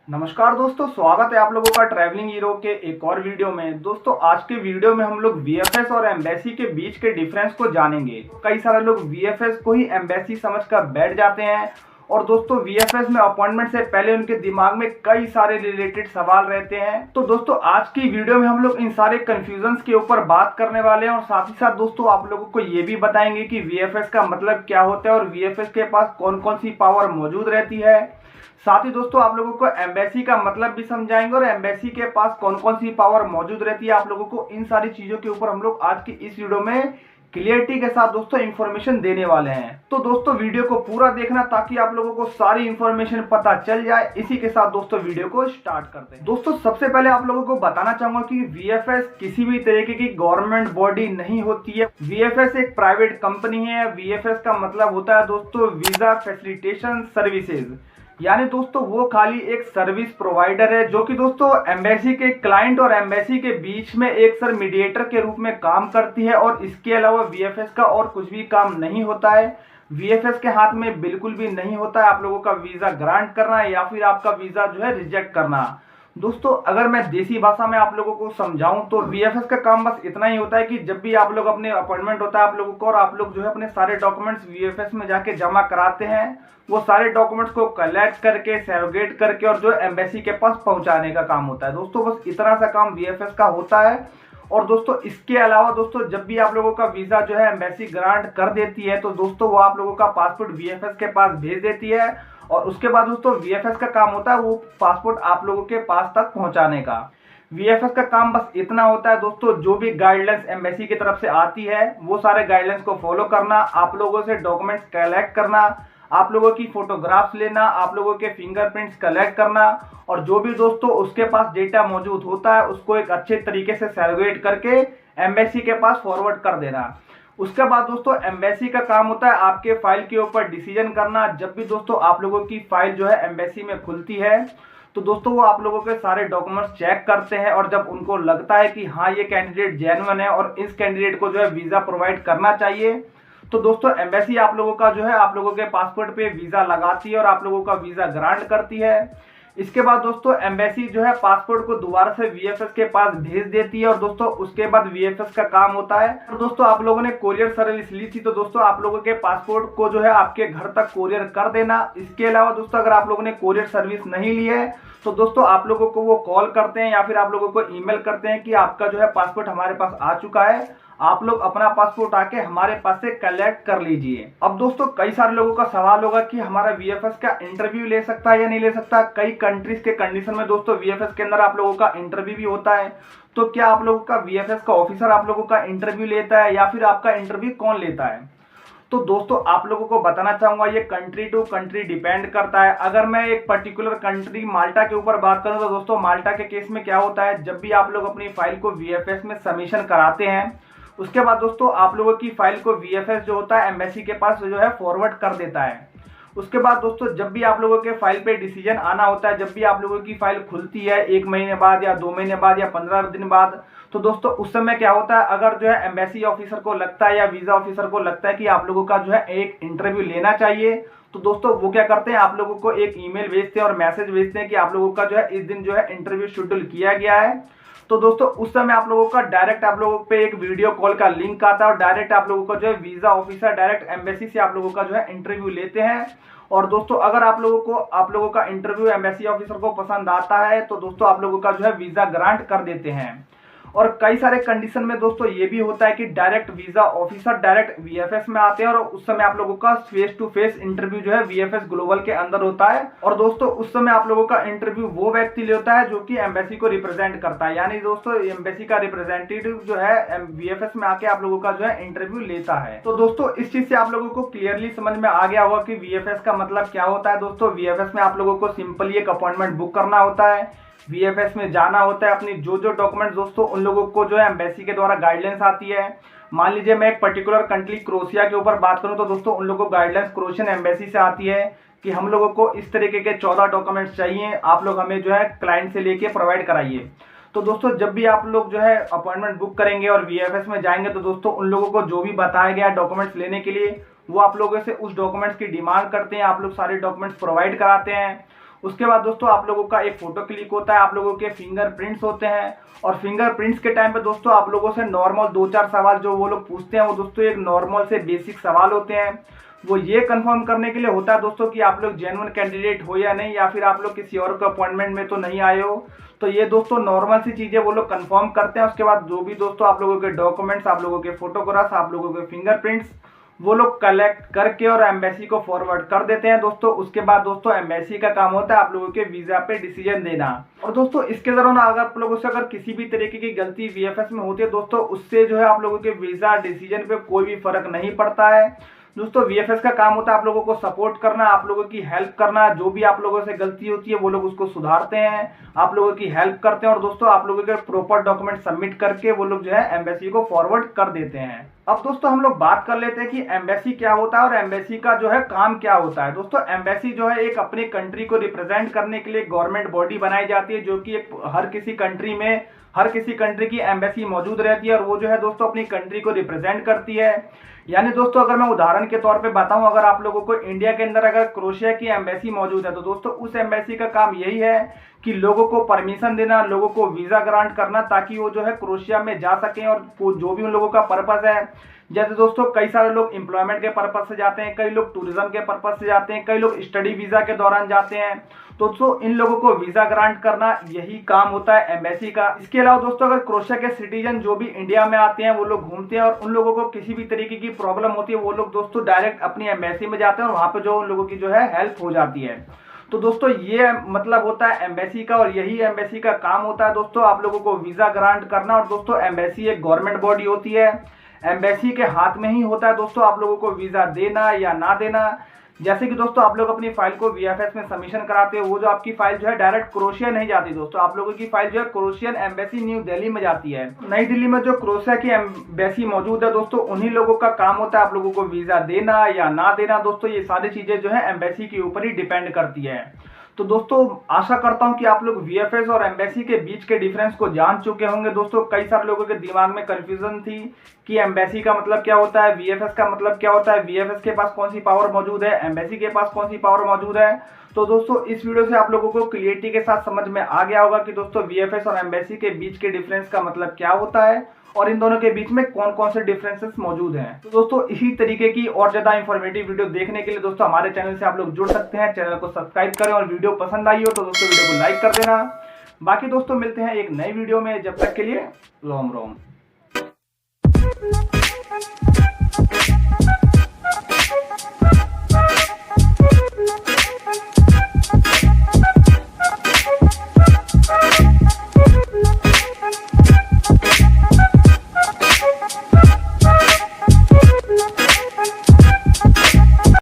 नमस्कार दोस्तों, स्वागत है आप लोगों का ट्रैवलिंग हीरो के एक और वीडियो में। दोस्तों आज के वीडियो में हम लोग वीएफएस और एम्बेसी के बीच के डिफरेंस को जानेंगे। कई सारे लोग वीएफएस को ही एम्बेसी समझकर बैठ जाते हैं और दोस्तों वीएफएस में अपॉइंटमेंट से पहले उनके दिमाग में कई सारे रिलेटेड सवाल रहते हैं। तो दोस्तों आज की वीडियो में हम लोग इन सारे कंफ्यूजन्स के ऊपर बात करने वाले हैं और साथ ही साथ दोस्तों आप लोगों को ये भी बताएंगे कि वीएफएस का मतलब क्या होता है और वीएफएस के पास कौन कौन सी पावर मौजूद रहती है। साथ ही दोस्तों आप लोगों को एम्बेसी का मतलब भी समझाएंगे और एम्बेसी के पास कौन कौन सी पावर मौजूद रहती है। आप लोगों को इन सारी चीजों के ऊपर हम लोग आज की इस वीडियो में क्लियरिटी के साथ दोस्तों इन्फॉर्मेशन देने वाले हैं। तो दोस्तों वीडियो को पूरा देखना ताकि आप लोगों को सारी इन्फॉर्मेशन पता चल जाए। इसी के साथ दोस्तों वीडियो को स्टार्ट करते हैं। दोस्तों सबसे पहले आप लोगों को बताना चाहूंगा कि वीएफएस किसी भी तरीके की गवर्नमेंट बॉडी नहीं होती है। वीएफएस एक प्राइवेट कंपनी है। वीएफएस का मतलब होता है दोस्तों वीजा फैसिलिटेशन सर्विसेज, यानी दोस्तों वो खाली एक सर्विस प्रोवाइडर है जो कि दोस्तों एम्बेसी के क्लाइंट और एम्बेसी के बीच में एक सर मीडिएटर के रूप में काम करती है। और इसके अलावा वीएफएस का और कुछ भी काम नहीं होता है। वीएफएस के हाथ में बिल्कुल भी नहीं होता है आप लोगों का वीजा ग्रांट करना या फिर आपका वीजा जो है रिजेक्ट करना। दोस्तों अगर मैं देसी भाषा में आप लोगों को समझाऊं तो वीएफएस का काम बस इतना ही होता है कि जब भी आप लोग अपने अपॉइंटमेंट होता है आप लोगों को और आप लोग जो है अपने सारे डॉक्यूमेंट्स वीएफएस में जाके जमा कराते हैं, वो सारे डॉक्यूमेंट्स को कलेक्ट करके सैरोगेट करके और जो एम्बेसी के पास पहुंचाने का काम होता है। दोस्तों बस इतना सा काम वीएफएस का होता है। और दोस्तों इसके अलावा दोस्तों जब भी आप लोगों का वीजा जो है एम्बेसी ग्रांट कर देती है तो दोस्तों वो आप लोगों का पासपोर्ट वीएफएस के पास भेज देती है और उसके बाद दोस्तों वीएफएस का काम होता है वो पासपोर्ट आप लोगों के पास तक पहुंचाने का। वीएफएस का काम बस इतना होता है दोस्तों, जो भी गाइडलाइंस एम्बेसी की तरफ से आती है वो सारे गाइडलाइंस को फॉलो करना, आप लोगों से डॉक्यूमेंट्स कलेक्ट करना, आप लोगों की फोटोग्राफ्स लेना, आप लोगों के फिंगरप्रिंट्स कलेक्ट करना और जो भी दोस्तों उसके पास डेटा मौजूद होता है उसको एक अच्छे तरीके से सैरोगेट करके एम्बेसी के पास फॉरवर्ड कर देना। उसके बाद दोस्तों एम्बेसी का काम होता है आपके फाइल के ऊपर डिसीजन करना। जब भी दोस्तों आप लोगों की फाइल जो है एम्बेसी में खुलती है तो दोस्तों वो आप लोगों के सारे डॉक्यूमेंट्स चेक करते हैं और जब उनको लगता है कि हाँ ये कैंडिडेट जेन्युइन है और इस कैंडिडेट को जो है वीजा प्रोवाइड करना चाहिए तो दोस्तों एम्बेसी आप लोगों का जो है आप लोगों के पासपोर्ट पे वीजा लगाती है और आप लोगों का वीजा ग्रांट करती है। इसके बाद दोस्तों एम्बेसी जो है पासपोर्ट को दोबारा से वीएफएस के पास भेज देती है और दोस्तों उसके बाद वीएफएस का काम होता है। और दोस्तों आप लोगों ने कोरियर सर्विस ली थी तो दोस्तों आप लोगों के पासपोर्ट को जो है आपके घर तक कोरियर कर देना। इसके अलावा दोस्तों अगर आप लोगों ने कोरियर सर्विस नहीं ली है तो दोस्तों आप लोगों को वो कॉल करते हैं या फिर आप लोगों को ईमेल करते हैं कि आपका जो है पासपोर्ट हमारे पास आ चुका है, आप लोग अपना पासपोर्ट आके हमारे पास से कलेक्ट कर लीजिए। अब दोस्तों कई सारे लोगों का सवाल होगा कि हमारा वीएफएस का इंटरव्यू ले सकता है या नहीं ले सकता। कई कंट्रीज के कंडीशन में दोस्तों वीएफएस के अंदर आप लोगों का इंटरव्यू भी होता है। तो क्या आप लोगों का वीएफएस का ऑफिसर आप लोगों का इंटरव्यू लेता है या फिर आपका इंटरव्यू कौन लेता है? तो दोस्तों आप लोगों को बताना चाहूंगा ये कंट्री टू कंट्री डिपेंड करता है। अगर मैं एक पर्टिकुलर कंट्री माल्टा के ऊपर बात करूं तो दोस्तों माल्टा के केस में क्या होता है, जब भी आप लोग अपनी फाइल को वीएफएस में सबमिशन कराते हैं उसके बाद दोस्तों आप लोगों की फाइल को वीएफएस जो होता है एम्बेसी के पास जो है फॉरवर्ड कर देता है। उसके बाद दोस्तों जब भी आप लोगों के फाइल पे डिसीजन आना होता है, जब भी आप लोगों की फाइल खुलती है 1 महीने बाद या 2 महीने बाद या 15 दिन बाद, तो दोस्तों उस समय क्या होता है अगर जो है एम्बेसी ऑफिसर को लगता है या वीजा ऑफिसर को लगता है कि आप लोगों का जो है एक इंटरव्यू लेना चाहिए तो दोस्तों वो क्या करते हैं आप लोगों को एक ईमेल भेजते हैं और मैसेज भेजते हैं कि आप लोगों का जो है इस दिन जो है इंटरव्यू शेड्यूल किया गया है। तो दोस्तों उस समय आप लोगों का डायरेक्ट आप लोगों पे एक वीडियो कॉल का लिंक आता है और डायरेक्ट आप लोगों का जो है वीजा ऑफिसर डायरेक्ट एम्बेसी से आप लोगों का जो है इंटरव्यू लेते हैं। और दोस्तों अगर आप लोगों का इंटरव्यू एम्बेसी ऑफिसर को पसंद आता है तो दोस्तों आप लोगों का जो है वीजा ग्रांट कर देते हैं। और कई सारे कंडीशन में दोस्तों ये भी होता है कि direct visa officer direct VFS में आते हैं और उस समय आप लोगों का फेस टू फेस इंटरव्यू जो है वीएफएस ग्लोबल के अंदर होता है। और दोस्तों उस समय आप लोगों का इंटरव्यू वो व्यक्ति लेता है जो कि एम्बेसी को रिप्रेजेंट करता है, यानी दोस्तों एम्बेसी का रिप्रेजेंटेटिव जो है वीएफएस में आके आप लोगों का जो है इंटरव्यू लेता है। तो दोस्तों इस चीज से आप लोगों को क्लियरली समझ में आ गया होगा कि वीएफएस का मतलब क्या होता है। दोस्तों वीएफएस में आप लोगों को सिंपली एक अपॉइंटमेंट बुक करना होता है, वीएफएस में जाना होता है, अपनी जो डॉक्यूमेंट्स दोस्तों उन लोगों को जो है एम्बेसी के द्वारा गाइडलाइंस आती है। मान लीजिए मैं एक पर्टिकुलर कंट्री क्रोएशिया के ऊपर बात करूं तो दोस्तों उन लोगों को गाइडलाइंस क्रोएशियन एम्बेसी से आती है कि हम लोगों को इस तरीके के 14 डॉक्यूमेंट्स चाहिए, आप लोग हमें जो है क्लाइंट से लेके प्रोवाइड कराइए। तो दोस्तों जब भी आप लोग जो है अपॉइंटमेंट बुक करेंगे और वीएफएस में जाएंगे तो दोस्तों उन लोगों को जो भी बताया गया डॉक्यूमेंट्स लेने के लिए वो आप लोगों से उस डॉक्यूमेंट्स की डिमांड करते हैं, आप लोग सारे डॉक्यूमेंट्स प्रोवाइड कराते हैं। उसके बाद दोस्तों आप लोगों का एक फोटो क्लिक होता है, आप लोगों के फिंगरप्रिंट्स होते हैं और फिंगरप्रिंट्स के टाइम पे दोस्तों आप लोगों से नॉर्मल 2-4 सवाल जो वो लोग पूछते हैं वो दोस्तों एक नॉर्मल से बेसिक सवाल होते हैं। वो ये कंफर्म करने के लिए होता है दोस्तों कि आप लोग जेन्युइन कैंडिडेट हो या नहीं, या फिर आप लोग किसी और के अपॉइंटमेंट में तो नहीं आए हो। तो ये दोस्तों नॉर्मल सी चीज़ें वो लोग कंफर्म करते हैं। उसके बाद जो भी दोस्तों आप लोगों के डॉक्यूमेंट्स, आप लोगों के फोटोग्राफ्स, आप लोगों के फिंगरप्रिंट्स वो लोग कलेक्ट करके और एम्बेसी को फॉरवर्ड कर देते हैं दोस्तों। उसके बाद दोस्तों एम्बेसी का काम होता है आप लोगों के वीजा पे डिसीजन देना। और दोस्तों इसके दौरान अगर आप लोगों से अगर किसी भी तरीके की गलती वीएफएस में होती है दोस्तों, उससे जो है आप लोगों के वीजा डिसीजन पे कोई भी फर्क नहीं पड़ता है। दोस्तों वीएफएस का काम होता है आप लोगों को सपोर्ट करना, आप लोगों की हेल्प करना। जो भी आप लोगों से गलती होती है वो लोग उसको सुधारते हैं, आप लोगों की हेल्प करते हैं और दोस्तों आप लोगों के प्रॉपर डॉक्यूमेंट सबमिट करके वो लोग जो है एम्बेसी को फॉरवर्ड कर देते हैं। अब दोस्तों हम लोग बात कर लेते हैं कि एम्बेसी क्या होता है और एम्बेसी का जो है काम क्या होता है। दोस्तों एम्बेसी जो है एक अपनी कंट्री को रिप्रेजेंट करने के लिए गवर्नमेंट बॉडी बनाई जाती है, जो कि एक हर किसी कंट्री में हर किसी कंट्री की एम्बेसी मौजूद रहती है और वो जो है दोस्तों अपनी कंट्री को रिप्रेजेंट करती है। यानी दोस्तों अगर मैं उदाहरण के तौर पे बताऊं, अगर आप लोगों को इंडिया के अंदर अगर क्रोएशिया की एम्बेसी मौजूद है तो दोस्तों उस एम्बेसी का काम यही है कि लोगों को परमिशन देना, लोगों को वीजा ग्रांट करना ताकि वो जो है क्रोएशिया में जा सकें। और जो भी उन लोगों का पर्पस है, जैसे दोस्तों कई सारे लोग एम्प्लॉयमेंट के पर्पस से जाते हैं, कई लोग टूरिज्म के पर्पस से जाते हैं, कई लोग स्टडी वीजा के दौरान जाते हैं। तो दोस्तों इन लोगों को वीजा ग्रांट करना यही काम होता है एम्बेसी का। इसके अलावा दोस्तों अगर क्रोएशिया के सिटीजन जो भी इंडिया में आते हैं वो लोग घूमते हैं और उन लोगों को किसी भी तरीके की प्रॉब्लम होती है वो लोग दोस्तों डायरेक्ट अपनी एम्बेसी में जाते हैं और वहां पे जो उन लोगों की जो है हेल्प हो जाती है। तो दोस्तों ये मतलब होता है एम्बेसी का और यही एम्बेसी का काम होता है दोस्तों आप लोगों को वीजा ग्रांट करना। और दोस्तों एम्बेसी एक गवर्नमेंट बॉडी होती है, एम्बेसी के हाथ में ही होता है दोस्तों आप लोगों को वीजा देना या ना देना। जैसे कि दोस्तों आप लोग अपनी फाइल को वीएफएस में सबमिशन कराते हो, वो जो आपकी फाइल जो है डायरेक्ट क्रोएशिया नहीं जाती दोस्तों, आप लोगों की फाइल जो है क्रोएशियन एम्बेसी न्यू दिल्ली में जाती है। नई दिल्ली में जो क्रोएशिया की एम्बेसी मौजूद है दोस्तों उन्हीं लोगों का काम होता है आप लोगों को वीजा देना या ना देना। दोस्तों ये सारी चीजें जो है एम्बेसी के ऊपर ही डिपेंड करती है। तो दोस्तों आशा करता हूं कि आप लोग वीएफएस और एम्बेसी के बीच के डिफरेंस को जान चुके होंगे। दोस्तों कई सारे लोगों के दिमाग में कंफ्यूजन थी कि एम्बेसी का मतलब क्या होता है, वीएफएस का मतलब क्या होता है, वीएफएस के पास कौन सी पावर मौजूद है, एम्बेसी के पास कौन सी पावर मौजूद है। तो दोस्तों इस वीडियो से आप लोगों को क्लियरिटी के साथ समझ में आ गया होगा कि दोस्तों वीएफएस और एम्बेसी के बीच के डिफरेंस का मतलब क्या होता है और इन दोनों के बीच में कौन कौन से डिफरेंसेस मौजूद हैं। तो दोस्तों इसी तरीके की और ज्यादा इंफॉर्मेटिव वीडियो देखने के लिए दोस्तों हमारे चैनल से आप लोग जुड़ सकते हैं। चैनल को सब्सक्राइब करें और वीडियो पसंद आई हो तो दोस्तों वीडियो को लाइक कर देना। बाकी दोस्तों मिलते हैं एक नई वीडियो में, जब तक के लिए रोम रोम।